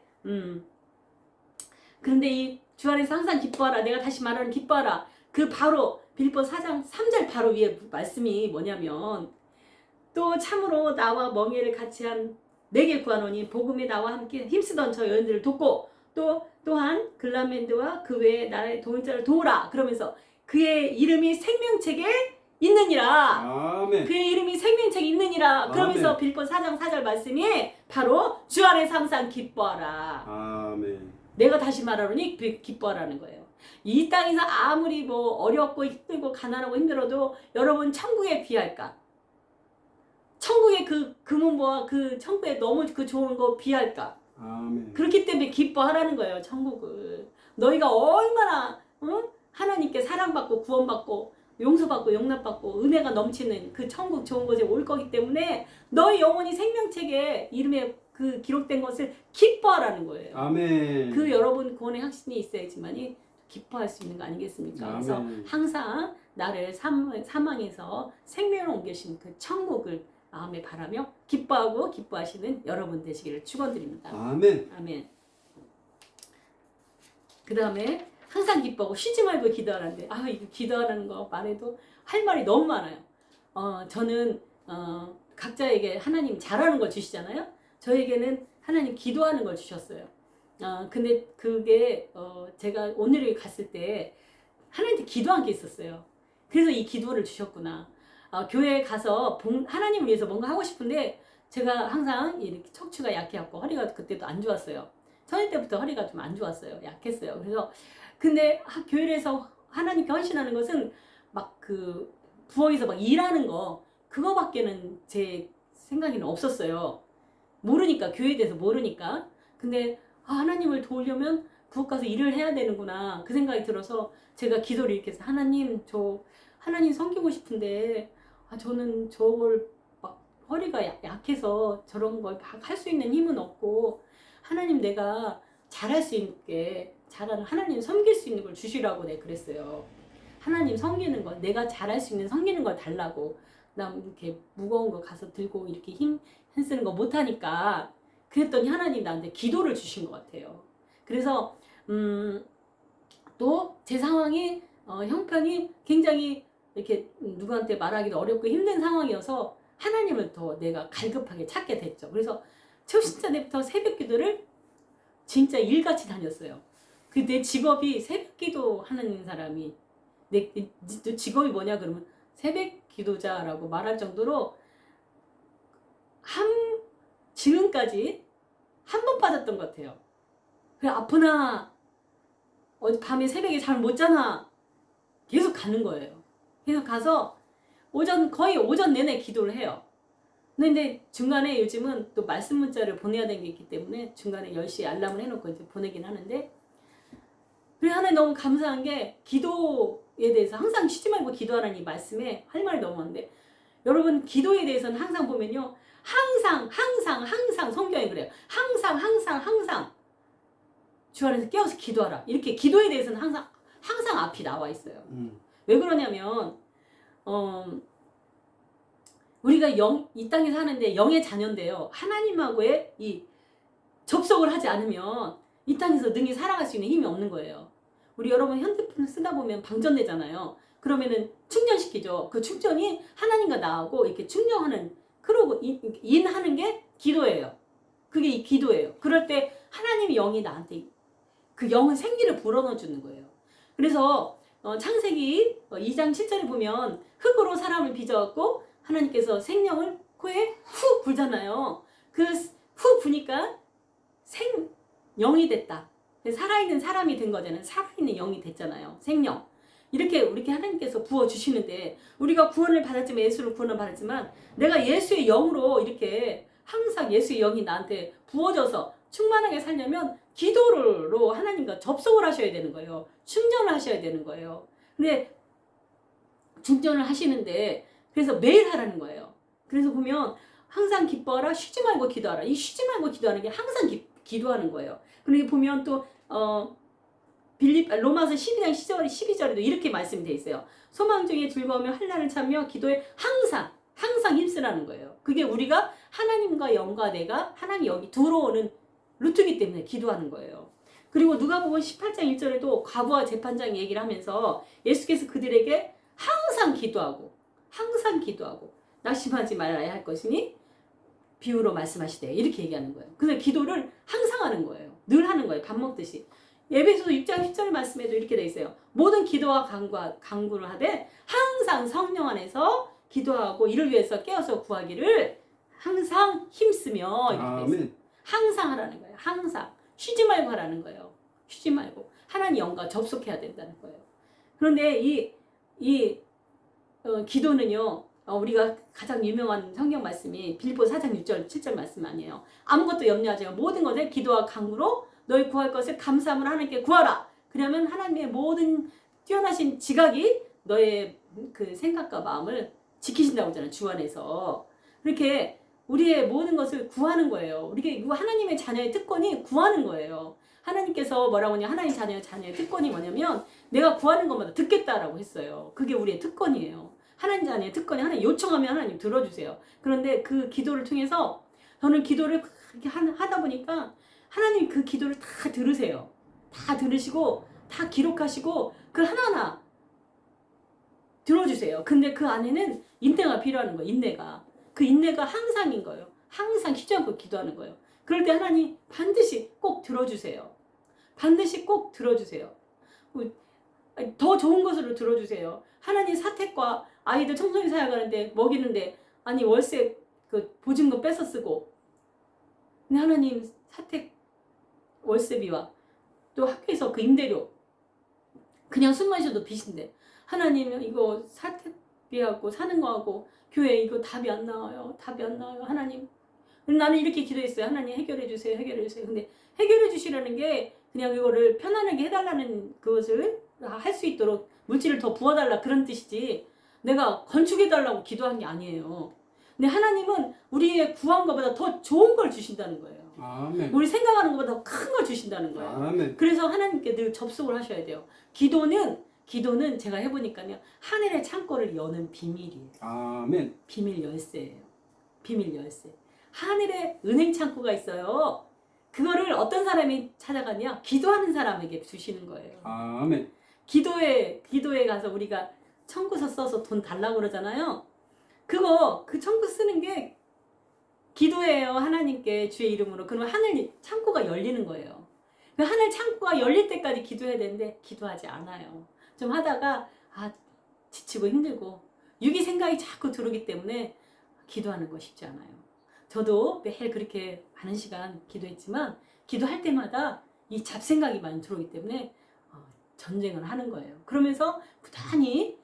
그런데 이 주 안에서 항상 기뻐하라. 내가 다시 말하는 기뻐하라. 그 바로 빌립보 4장 3절 바로 위에 말씀이 뭐냐면 또 참으로 나와 멍에를 같이 한 내게 구하노니 복음에 나와 함께 힘쓰던 저 여인들을 돕고 또한 글라멘드와 그 외에 나라의 동일자를 도우라. 그러면서 그의 이름이 생명책에 있느니라. 아멘. 그의 이름이 생명책에 있느니라. 그러면서 아멘. 빌립보 4장 4절 말씀이 바로 주 안에서 항상 기뻐하라. 아멘. 내가 다시 말하노니 기뻐하라는 거예요. 이 땅에서 아무리 뭐 어렵고 힘들고 가난하고 힘들어도 여러분 천국에 비할까? 천국의 그 금은보와 그 천국에 너무 그 좋은 거 비할까? 아멘. 그렇기 때문에 기뻐하라는 거예요. 천국을. 너희가 얼마나 하나님께 사랑받고 구원받고 용서받고 용납받고 은혜가 넘치는 그 천국 좋은 곳에 올 거기 때문에 너희 영혼이 생명책에 이름에 그 기록된 것을 기뻐하라는 거예요. 아멘. 그 여러분 구원의 확신이 있어야지만이 기뻐할 수 있는 거 아니겠습니까? 아멘. 그래서 항상 나를 사망에서 생명으로 옮기신 그 천국을 마음에 바라며 기뻐하고 기뻐하시는 여러분 되시기를 축원드립니다. 아멘. 아멘. 그 다음에 항상 기뻐하고 쉬지 말고 기도하라는데 이거 기도하라는 거 말해도 할 말이 너무 많아요. 저는 각자에게 하나님 잘하는 걸 주시잖아요. 저에게는 하나님 기도하는 걸 주셨어요. 근데 그게 제가 오늘을 갔을 때 하나님한테 기도한 게 있었어요. 그래서 이 기도를 주셨구나. 교회에 가서 하나님을 위해서 뭔가 하고 싶은데 제가 항상 이렇게 척추가 약해갖고 허리가 그때도 안 좋았어요. 천일 때부터 허리가 좀 안 좋았어요. 약했어요. 그래서 근데 교회에서 하나님께 헌신하는 것은 막 그 부엌에서 막 일하는 거 그거밖에는 제 생각에는 없었어요. 모르니까 교회에 대해서 모르니까. 근데 하나님을 도우려면 부엌 가서 일을 해야 되는구나 그 생각이 들어서 제가 기도를 이렇게 해서 하나님 저 하나님 섬기고 싶은데 저는 저걸 막 허리가 약해서 저런 걸 막 할 수 있는 힘은 없고 하나님 내가 잘할 수 있게 잘하는 하나님 섬길 수 있는 걸 주시라고 내가 그랬어요. 하나님 섬기는 거 내가 잘할 수 있는 섬기는 걸 달라고. 나 이렇게 무거운 거 가서 들고 이렇게 쓰는 거 못하니까 그랬더니 하나님 나한테 기도를 주신 것 같아요. 그래서 또 제 상황이 형편이 굉장히 이렇게 누구한테 말하기도 어렵고 힘든 상황이어서 하나님을 더 내가 갈급하게 찾게 됐죠. 그래서 초신자 때부터 새벽 기도를 진짜 일같이 다녔어요. 그 내 직업이 새벽 기도 하는 사람이 내 직업이 뭐냐 그러면 새벽 기도자라고 말할 정도로 지금까지 한 번 빠졌던 것 같아요. 그래 아프나 어디 밤에 새벽에 잠을 못 자나 계속 가는 거예요. 계속 가서 거의 오전 내내 기도를 해요. 근데 중간에 요즘은 또 말씀 문자를 보내야 되는 게 있기 때문에 중간에 10시에 알람을 해놓고 이제 보내긴 하는데, 그래 하나님 너무 감사한 게 기도에 대해서 항상 쉬지 말고 기도하라는 이 말씀에 할 말이 너무 많은데, 여러분 기도에 대해서는 항상 보면요 항상 성경에 그래요. 항상 주 안에서 깨어서 기도하라. 이렇게 기도에 대해서는 항상 앞이 나와 있어요. 왜 그러냐면 우리가 이 땅에 사는데 영의 자녀인데요. 하나님하고의 이 접속을 하지 않으면 이 땅에서 능히 살아갈 수 있는 힘이 없는 거예요. 우리 여러분 핸드폰 쓰다 보면 방전되잖아요. 그러면은 충전시키죠. 그 충전이 하나님과 나하고 이렇게 충전하는, 그러고 인하는 게 기도예요. 그게 이 기도예요. 그럴 때 하나님의 영이 나한테 그 영은 생기를 불어넣어 주는 거예요. 그래서 창세기 2장 7절에 보면 흙으로 사람을 빚어갖고 하나님께서 생명을 코에 후 불잖아요. 그 후 부니까 영이 됐다. 살아있는 사람이 된 거잖아요. 살아있는 영이 됐잖아요. 생명. 이렇게 하나님께서 부어주시는데, 우리가 구원을 받았지만, 예수를 구원을 받았지만, 내가 예수의 영으로 이렇게 항상 예수의 영이 나한테 부어져서 충만하게 살려면 기도로 하나님과 접속을 하셔야 되는 거예요. 충전을 하셔야 되는 거예요. 근데 충전을 하시는데, 그래서 매일 하라는 거예요. 그래서 보면 항상 기뻐하라, 쉬지 말고 기도하라. 이 쉬지 말고 기도하는 게 항상 기도하는 거예요. 그리고 보면 또 로마서 12장 12절에도 이렇게 말씀이 되어 있어요. 소망 중에 즐거우며 환난을 참며 기도에 항상 힘쓰라는 거예요. 그게 우리가 하나님과 영과 내가 하나님 여기 들어오는 루트이기 때문에 기도하는 거예요. 그리고 누가복음 18장 1절에도 과부와 재판장 얘기를 하면서 예수께서 그들에게 항상 기도하고 낙심하지 말아야 할 것이니 비유로 말씀하시되, 이렇게 얘기하는 거예요. 그래서 기도를 항상 하는 거예요. 늘 하는 거예요. 밥 먹듯이. 에베소서 6장 10절 말씀에도 이렇게 돼 있어요. 모든 기도와 간구를 하되 항상 성령 안에서 기도하고 이를 위해서 깨어서 구하기를 항상 힘쓰며, 이렇게 돼 있어요. 항상 하라는 거예요. 항상. 쉬지 말고 하라는 거예요. 쉬지 말고. 하나님 영과 접속해야 된다는 거예요. 그런데 이 기도는요, 우리가 가장 유명한 성경 말씀이 빌립보서 4장 6절 7절 말씀 아니에요. 아무것도 염려하지 마. 모든 것에 기도와 간구로 너희 구할 것을 감사함으로 하나님께 구하라. 그러면 하나님의 모든 뛰어나신 지각이 너의 그 생각과 마음을 지키신다고 하잖아요. 주 안에서. 그렇게 우리의 모든 것을 구하는 거예요. 우리가 하나님의 자녀의 특권이 구하는 거예요. 하나님께서 뭐라고 하냐, 하나님 자녀의 특권이 뭐냐면 내가 구하는 것마다 듣겠다라고 했어요. 그게 우리의 특권이에요. 하나님 자녀의 특권이, 하나님 요청하면 하나님 들어주세요. 그런데 그 기도를 통해서 저는 기도를 그렇게 하다 보니까 하나님이 그 기도를 다 들으세요. 다 들으시고 다 기록하시고 그 하나하나 들어주세요. 근데 그 안에는 인내가 필요한 거예요. 인내가. 그 인내가 항상인 거예요. 항상 쉬지 않고 기도하는 거예요. 그럴 때 하나님 반드시 꼭 들어주세요. 반드시 꼭 들어주세요. 더 좋은 것으로 들어주세요. 하나님 사택과 아이들 청소년 사역하는데 먹이는데, 아니 월세 그 보증금 뺏어 쓰고, 근데 하나님 사택 월세비와 또 학교에서 그 임대료 그냥 숨만 쉬어도 빚인데, 하나님 이거 사택비하고 사는 거하고 교회 이거 답이 안 나와요. 하나님. 나는 이렇게 기도했어요. 하나님 해결해 주세요. 근데 해결해 주시라는 게 그냥 이거를 편안하게 해달라는 그것을 할 수 있도록 물질을 더 부어달라 그런 뜻이지, 내가 건축해달라고 기도한 게 아니에요. 근데 하나님은 우리의 구한 것보다 더 좋은 걸 주신다는 거예요. 아멘. 우리 생각하는 것보다 더 큰 걸 주신다는 거예요. 아멘. 그래서 하나님께 늘 접속을 하셔야 돼요. 기도는 제가 해보니까요, 하늘의 창고를 여는 비밀이에요. 아멘. 비밀 열쇠예요. 비밀 열쇠. 하늘에 은행 창고가 있어요. 그거를 어떤 사람이 찾아가냐? 기도하는 사람에게 주시는 거예요. 아멘. 기도에 가서 우리가 청구서 써서 돈 달라고 그러잖아요. 그 청구 쓰는 게 기도예요. 하나님께 주의 이름으로. 그러면 하늘 창고가 열리는 거예요. 그 하늘 창고가 열릴 때까지 기도해야 되는데 기도하지 않아요. 좀 하다가 지치고 힘들고 유기 생각이 자꾸 들어오기 때문에 기도하는 거 쉽지 않아요. 저도 매일 그렇게 많은 시간 기도했지만 기도할 때마다 이 잡생각이 많이 들어오기 때문에 전쟁을 하는 거예요. 그러면서 부단히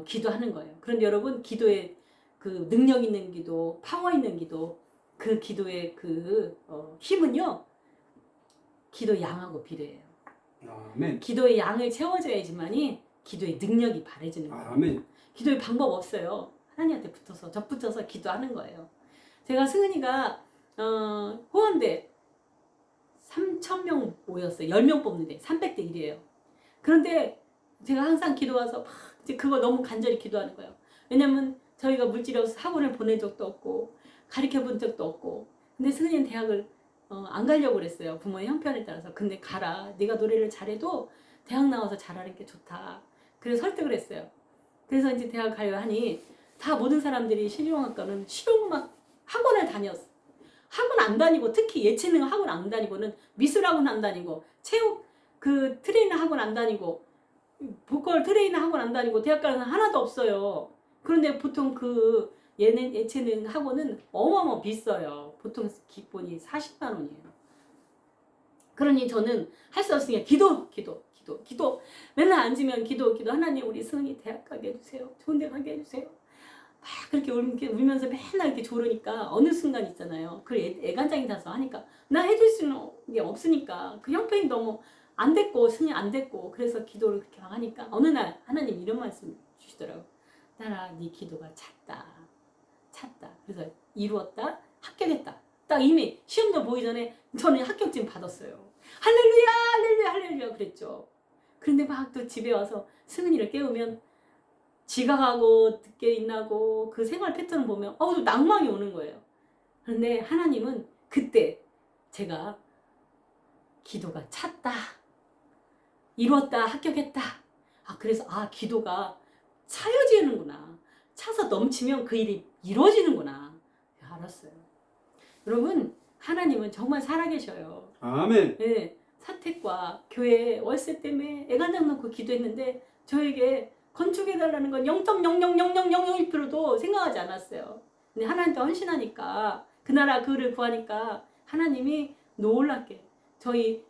기도하는 거예요. 그런데 여러분 기도에 그 능력 있는 기도, 파워 있는 기도, 그 기도의 그 힘은요. 기도 양하고 비례해요. 아멘. 기도의 양을 채워줘야지만이 기도의 능력이 바래지는 거예요. 아멘. 기도의 방법 없어요. 하나님한테 붙어서 접붙어서 기도하는 거예요. 제가 승은이가 호원대 3,000명 모였어요. 10명 뽑는데 300대 1이에요. 그런데 제가 항상 기도 와서 막 이제 그걸 너무 간절히 기도하는 거예요. 왜냐면 저희가 물질이 없어서 학원을 보낸 적도 없고 가르쳐 본 적도 없고 근데 승은이는 대학을 안 가려고 그랬어요. 부모의 형편에 따라서. 근데 가라. 네가 노래를 잘해도 대학 나와서 잘하는 게 좋다. 그래서 설득을 했어요. 그래서 이제 대학 가려 하니 다 모든 사람들이 실용학과는 실용음악 학원을 다녔어. 학원 안 다니고 특히 예체능 학원 안 다니고는 미술 학원 안 다니고 체육 그 트레이너 학원 안 다니고 보컬 트레이너 학원 안 다니고 대학 가는 사람 하나도 없어요. 그런데 보통 그 예체능 학원은 어마어마 비싸요. 보통 기본이 40만 원이에요. 그러니 저는 할 수 없으니까 기도. 맨날 앉으면 기도. 하나님 우리 승은이 대학 가게 해주세요. 좋은 데 가게 해주세요. 막 그렇게 울면서 맨날 이렇게 조르니까 어느 순간 있잖아요. 그 애간장이 나서 하니까 나 해줄 수 있는 게 없으니까 그 형편이 너무 안 됐고 승이 안 됐고 그래서 기도를 그렇게 막 하니까 어느 날 하나님 이런 말씀 주시더라고요. 딸아 네 기도가 찼다. 그래서 이루었다. 합격했다. 딱 이미 시험도 보기 전에 저는 합격증 받았어요. 할렐루야 그랬죠. 그런데 막 또 집에 와서 승은이를 깨우면 지각하고 늦게 일어나고 그 생활 패턴을 보면 또 낭망이 오는 거예요. 그런데 하나님은 그때 제가 기도가 찼다. 이루었다. 합격했다. 그래서 기도가 차여지는구나. 차서 넘치면 그 일이 이루어지는구나. 알았어요. 여러분 하나님은 정말 살아계셔요. 아멘. 네, 사택과 교회 월세 때문에 애간장 넣고 기도했는데 저에게 건축해달라는 건 0.0000001%도 생각하지 않았어요. 근데 하나님께 헌신하니까 그 나라 그를 구하니까 하나님이 놀랍게 저희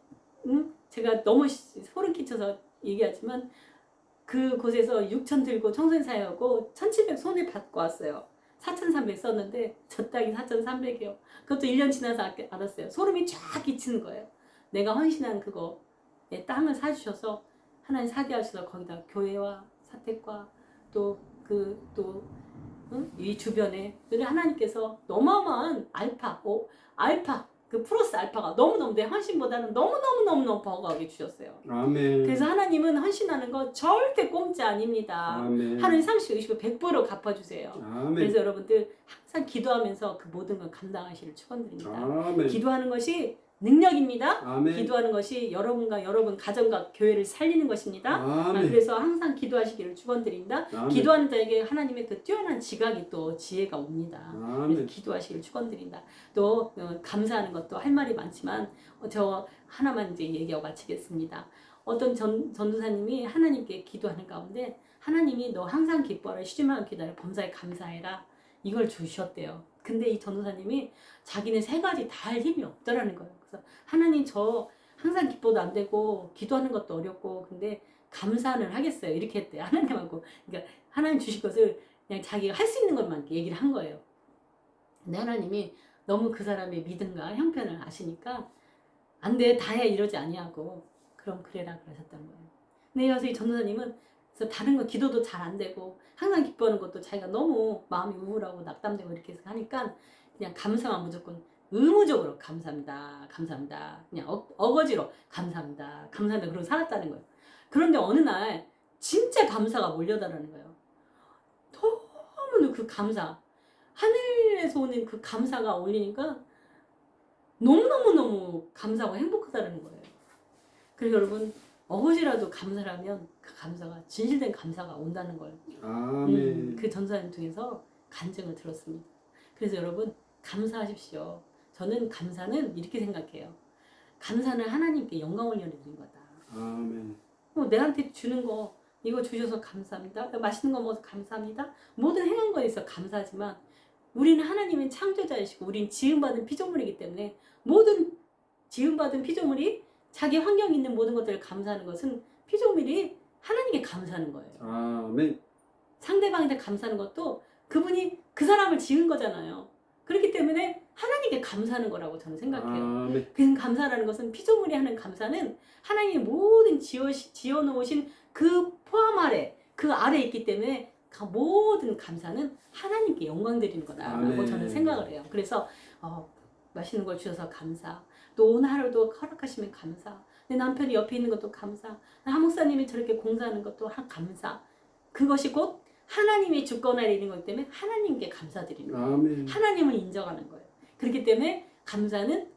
제가 너무 소름 끼쳐서 얘기하지만 그곳에서 6천 들고 청소년 사회하고 1,700 손에 받고 왔어요. 4,300 썼는데 저 땅이 4,300이요. 그것도 1년 지나서 알았어요. 소름이 쫙 끼치는 거예요. 내가 헌신한 그거 내 땅을 사주셔서 하나님 사게 하셔서 거기다 교회와 사택과 이 주변에 하나님께서 어마어마한 알파 그 플러스 알파가 너무너무 내 헌신보다는 너무너무 버거하게 주셨어요. 아멘. 그래서 하나님은 헌신하는 거 절대 공짜 아닙니다. 아멘. 하루에 30, 60, 100%로 갚아주세요. 아멘. 그래서 여러분들 항상 기도하면서 그 모든 걸 감당하시길 축원드립니다. 아멘. 기도하는 것이 능력입니다. 아멘. 기도하는 것이 여러분과 여러분 가정과 교회를 살리는 것입니다. 아멘. 그래서 항상 기도하시기를 축원드립니다. 아멘. 기도하는 자에게 하나님의 그 뛰어난 지각이 또 지혜가 옵니다. 아멘. 그래서 기도하시기를 축원드립니다. 또 감사하는 것도 할 말이 많지만 저 하나만 이제 얘기하고 마치겠습니다. 어떤 전도사님이 하나님께 기도하는 가운데 하나님이 너 항상 기뻐하라 쉬지만 기다려 범사에 감사해라 이걸 주셨대요. 근데 이 전도사님이 자기는 3가지 다 할 힘이 없더라는 거예요. 그래서 하나님 저 항상 기뻐도 안 되고 기도하는 것도 어렵고 근데 감사는 하겠어요. 이렇게 했대요. 하나님하고. 그러니까 하나님 주실 것을 그냥 자기가 할 수 있는 것만 얘기를 한 거예요. 근데 하나님이 너무 그 사람의 믿음과 형편을 아시니까 안 돼, 다 해 이러지 아니하고 그럼 그래라 그러셨던 거예요. 근데 그래서 이 전도사님은 그래서 다른 거 기도도 잘 안 되고 항상 기뻐하는 것도 자기가 너무 마음이 우울하고 낙담되고 이렇게 해서 하니까 그냥 감사만 무조건 의무적으로 감사합니다. 그냥 어거지로 감사합니다. 그러고 살았다는 거예요. 그런데 어느 날 진짜 감사가 몰려다라는 거예요. 너무 그 감사. 하늘에서 오는 그 감사가 올리니까 너무너무너무 감사하고 행복하다는 거예요. 그래서 여러분 어거지라도 감사를 하면 그 감사가 진실된 감사가 온다는 걸 아멘. 그 전사님 통해서 간증을 들었습니다. 그래서 여러분 감사하십시오. 저는 감사는 이렇게 생각해요. 감사는 하나님께 영광 올려드리는 거다. 아멘. 내한테 주는 거 이거 주셔서 감사합니다. 맛있는 거 먹어서 감사합니다. 모든 행한 거에 있어 감사하지만 우리는 하나님의 창조자이시고 우리는 지음받은 피조물이기 때문에 모든 지음받은 피조물이 자기 환경에 있는 모든 것들을 감사하는 것은 피조물이 하나님께 감사하는 거예요. 아멘. 상대방한테 감사하는 것도 그분이 그 사람을 지은 거잖아요. 그렇기 때문에 하나님께 감사하는 거라고 저는 생각해요. 아멘. 그 감사라는 것은 피조물이 하는 감사는 하나님의 모든 지어놓으신 그 포함 아래 그 아래에 있기 때문에 그 모든 감사는 하나님께 영광 드리는 거다라고 아멘. 저는 생각을 해요. 그래서 맛있는 걸 주셔서 감사. 또 오늘 하루도 허락하시면 감사. 내 남편이 옆에 있는 것도 감사. 한 목사님이 저렇게 공사하는 것도 감사. 그것이 곧 하나님의 주권에 있는 거기 때문에 하나님께 감사드리는 거예요. 아멘. 하나님을 인정하는 거예요. 그렇기 때문에 감사는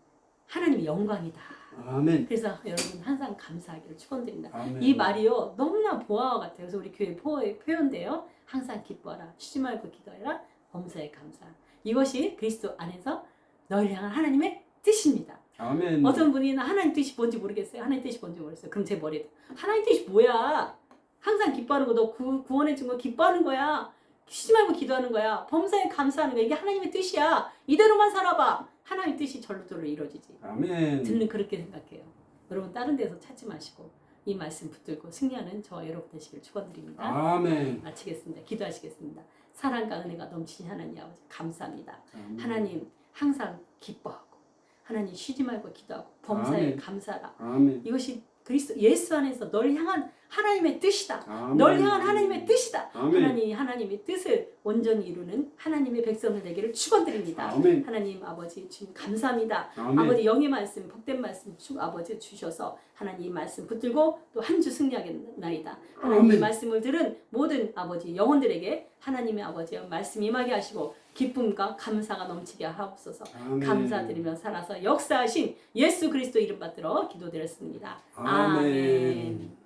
하나님의 영광이다. 아멘. 그래서 여러분 항상 감사하기를 축원드립니다. 아멘. 이 말이요 너무나 보아와 같아요. 그래서 우리 교회 표현돼요. 항상 기뻐하라, 쉬지 말고 기도해라, 범사에 감사. 이것이 그리스도 안에서 너희를 향한 하나님의 뜻입니다. 아멘. 어떤 분이 나 하나님 뜻이 뭔지 모르겠어요. 하나님 뜻이 뭔지 모르겠어요. 그럼 제 머리에 하나님 뜻이 뭐야? 항상 기뻐하는 거, 너 구원해 준 거 기뻐하는 거야. 쉬지 말고 기도하는 거야. 범사에 감사하는 거야. 이게 하나님의 뜻이야. 이대로만 살아봐. 하나님의 뜻이 절로절로 이루어지지. 아멘. 저는 그렇게 생각해요. 여러분 다른 데서 찾지 마시고 이 말씀 붙들고 승리하는 저와 여러분 되시길 축원드립니다. 아멘. 마치겠습니다. 기도하시겠습니다. 사랑과 은혜가 넘치신 하나님 아버지 감사합니다. 아멘. 하나님 항상 기뻐하고 하나님 쉬지 말고 기도하고 범사에 아멘. 감사하라. 아멘. 이것이 그리스도 예수 안에서 널 향한 하나님의 뜻이다. 아멘. 널 향한 하나님의 뜻이다. 아멘. 하나님의 뜻을 온전히 이루는 하나님의 백성들 되기를 축원드립니다. 아멘. 하나님 아버지 주님 감사합니다. 아멘. 아버지 영의 말씀 복된 말씀 아버지 주셔서 하나님 이 말씀 붙들고 또 한 주 승리하겠나이다. 하나님 이 아멘. 말씀을 들은 모든 아버지 영혼들에게 하나님의 아버지의 말씀 임하게 하시고 기쁨과 감사가 넘치게 하옵소서. 아멘. 감사드리며 살아서 역사하신 예수 그리스도 이름 받들어 기도드렸습니다. 아멘. 아멘.